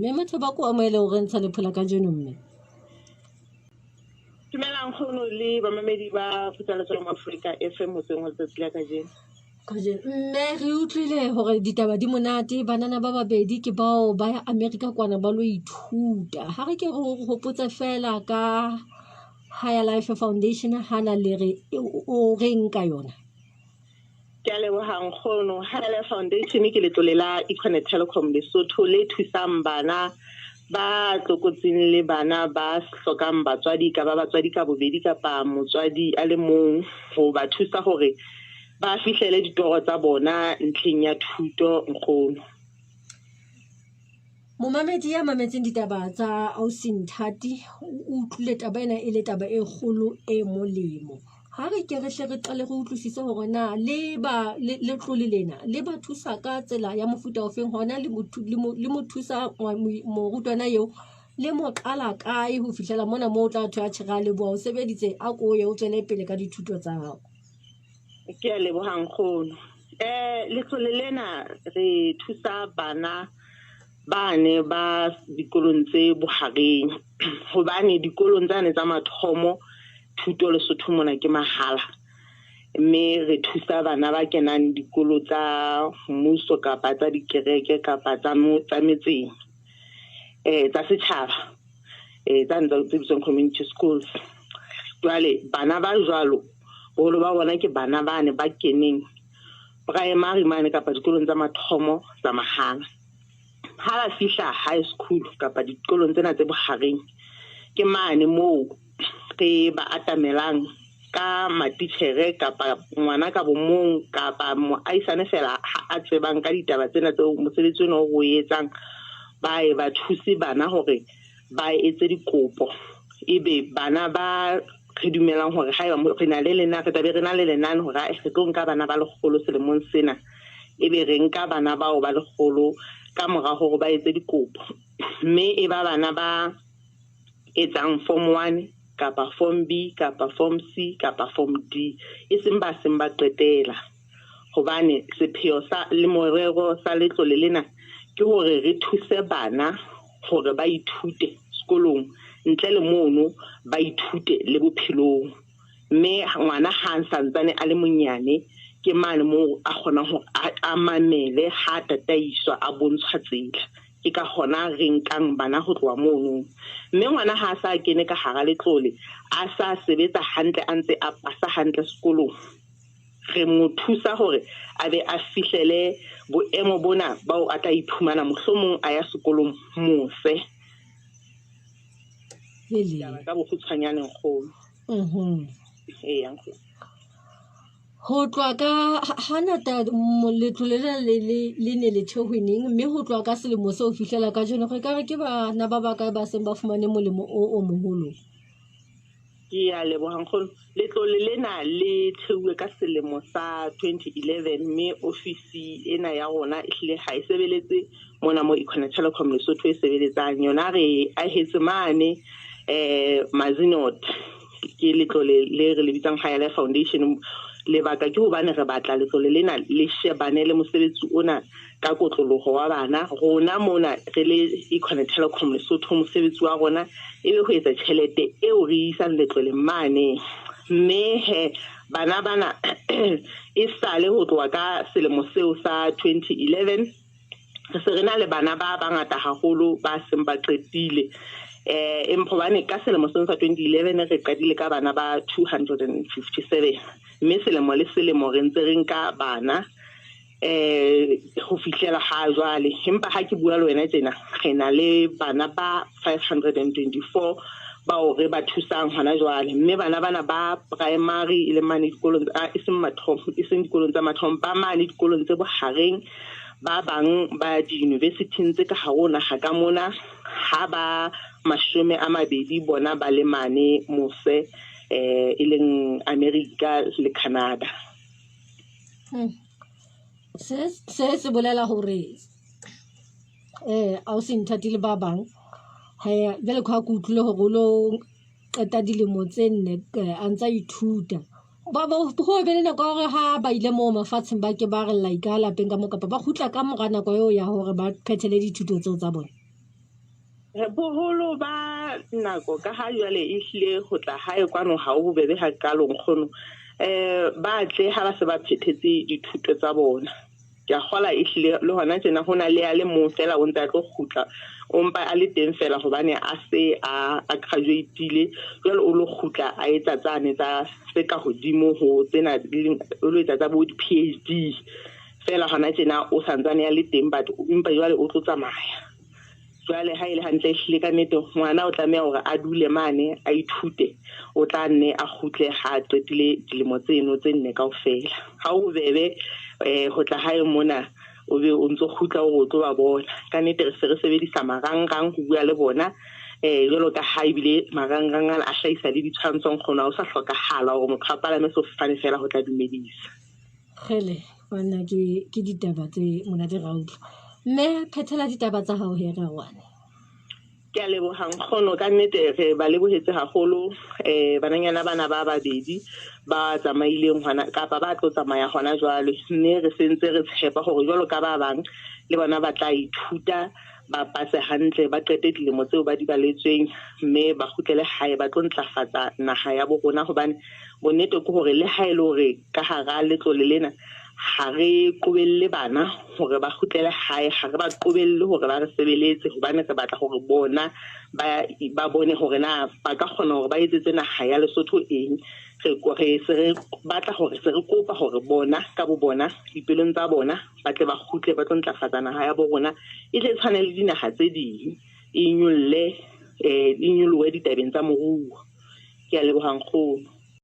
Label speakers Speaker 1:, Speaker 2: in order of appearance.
Speaker 1: mme Matheba ko amoele o re ntsha lephela ka jeno mme.
Speaker 2: Dumelang nkgono le bamamedi ba Putsaletso ya Afrika FM motseng wa letsatsi la kajeno.
Speaker 1: Mme re utlwile hore ditaba di monate, banana ba babedi ke bao ba ya America kwana ba lo ithuta. Ha re ke re hopotsa fela ka Higher Life Foundation hana le re o reng ka yona.
Speaker 2: Ke a leboha nkgono. Higher Life Foundation ke letlole la Econet Telecom Lesotho le thusang bana ba tlokotsing le bana ba hlokang batswadi ka ba batswadi ka bobedi kapa motswadi a le mong ho ba thusa hore ba fihlele ditoro tsa bona ntlheng ya thuto nkgono.
Speaker 1: Momamedi ya mametseng ditaba tsa Ausi Nthati o utlwile taba ena e le taba e kgolo e molemo. Ha re ke re hle re qale re utlwisise hore na le tlole lena le ba thusa ka tsela ya mofuta ofeng hona le mo thusa morutwana eo le mo qala kae ho fihlela mona mo o tla thoya tshira le bo o sebeditse a ko ye o tswele pele ka dithuto tsa hao.
Speaker 2: Ke a leboha nkgono. Letlole lena re thusa bana bane ba dikolong tse bohareng hobane dikolong tsane tsa mathomo thuto Lesotho mona ke mahala, mme re thusa bana ba kenang dikolo tsa mmuso kapa tsa dikereke kapa tsa metseng tsa setjhaba tsa ntse tse community schools. Jwale bana ba jwalo boholo ba bona ke bana bane ba keneng primary mane kapa dikolong tsa mathomo tsa mahala. Ha ba fihla high school kapa dikolong tsena tse bohareng ke mane moo re ba atamelang ka matitjhere kapa ngwana ka bomong kapa moaisane fela a tsebang ka ditaba tsena tseo mosebetsi ona o etsang ba e ba thusi bana hore ba etse dikopo. Ebe bana ba re dumelang hore ha re na le lena re tabe re na le lenane hore re tlo nka bana ba lekgolo selemong sena, ebe re nka bana bao ba lekgolo ka mora hore ba etse dikopo, mme e ba bana ba etsang form 1 kapa form B kapa form C kapa form D e seng ba qetela. Hobane sepheo sa le morero sa letlole lena ke hore re thuse bana hore ba ithute sekolong ntle le mono ba ithute le bophelong, mme ngwana ha santsane a le monyane ke mane moo a kgonang hore a mamele ha tataiswa a bontshwa tsela. Ke ka hona re nkang bana ho tloha mono, mme ngwana ha sa kene ka hara letlole a sa sebetsa hantle a ntse a pasa hantle sekolong, re mo thusa hore a be a fihlele boemo bona bao a tla iphumana mohlomong a ya sekolong mose. Ka bokgutshwanyane nkgono. Nkgono.
Speaker 1: Ho tloha ka hanata letlole le ne le theoheneng, mme ho tloha ka selemo se o fihlela ka jeno re ka re ke bana ba bakae ba seng ba fumane molemo o moholo.
Speaker 2: Ke a leboha nkgono. Letlole lena le theuwe ka selemo sa 2011, mme ofisi ena ya rona e hlile ha e sebeletse mona mo Econet Telecom Lesotho e sebeletsang yona re ahetse mane Mazinot. Ke letlole le re le bitsang Higher Life Foundation. Lebaka ke hobane re batla letlole lena le shebane le mosebetsi ona ka kotloloho wa bana. Rona mona re le Econet Telecom Lesotho mosebetsi wa rona e le ho etsa tjhelete eo re isang letlole mane, mme bana e sale ho tloha ka selemo seo sa 2011 re se re na le bana ba bangata haholo ba seng ba qetile. Hobane ka selemo sa 2011 re qadile ka bana ba 257, mme selemo le selemo re ntse re nka bana ho fihlela ha jwale. Empa ha ke bua le wena tjena re na le bana ba 524 bao re ba thusang hona jwale, mme bana ba primary le mane dikolong e seng dikolong tsa mathomo ba mane dikolong tse bohareng, ba bang ba di-university tse ka hare naha ka mona, ha ba 20 bona ba le mane mose e leng America le Canada.
Speaker 1: Se bolela hore Ausi Nthati le ba bang jwale ka go utlwile hore o lo qeta dilemo tse 4 a ntsa ithuta ba ho be le nako hore ha ba ile mo mafatsheng ba ke ba re like lapeng ka mo kapa ba khutla ka mora nako eo ya hore ba phethele dithuto tseo tsa bona.
Speaker 2: boholo ba nako ka ha jwale e hlile go tla hae kwano ha o bobebe ha kalong kgono ba tle ha ba se ba phethetse dithuto tsa bona ke a gola e hlile le hona tsena hona le a le mo fela o ntse a tlo khutla o mpa a le teng fela gobane a se a graduate-ile jwale o lo khutla a etsa tsane tsa se ka hodimo ho tsena o lo etsa tsa bo di-PhD fela hona tsena o santsane ya le teng but mpa jwale o tlo tsamaya jwale ha ile hantle hlile ka nnete ngwana o tlameha hore a dule mane a ithute o tla nne a khutle ha qetile dilemo tseno tse nne kaofela ha o bebe ho tla hae mona o be o ntso khutla o tlo ba bona ka nnete re se re sebedisa marangrang ho bua le bona jwalo ka ha ibile marangrang a hlahisa le ditshwantshong khona o sa hlokahala hore motho a palame sefofane fela ho tla dumedisa
Speaker 1: gele bana ke ditaba tse monate ga utlwa mme phethela ditaba tsa hao he Rangwane
Speaker 2: ke a lebogang kgono ka nnete re ba lebohetse haholo bananyana bana ba babedi ba tsamaileng hona kapa ba tlo tsamaya hona jwale mme re sentse re tshepa hore jwalo ka ba bang le bona ba tla ithuta ba pase hantle ba qete dilemo tseo ba di baletsweng mme ba khutlele hae ba tlo ntlafatsa naha ya bo rona hobane bonnete ke hore le haele hore ka hara letlole lena ha re qobelle bana hore ba khutlele hae ha re ba qobelle hore ba re sebeletse hobane re batla hore bona ba bone hore na ba ka kgona hore ba etsetse naha ya Lesotho eng re se re batla hore se re kopa hore bona ka bo bona dipelong tsa bona ba tle ba khutle ba tlo ntlafatsa naha ya bo rona e tle tshwane le dinaga tse ding e nyulle ditabeng tsa moruo ke a lebogang kgono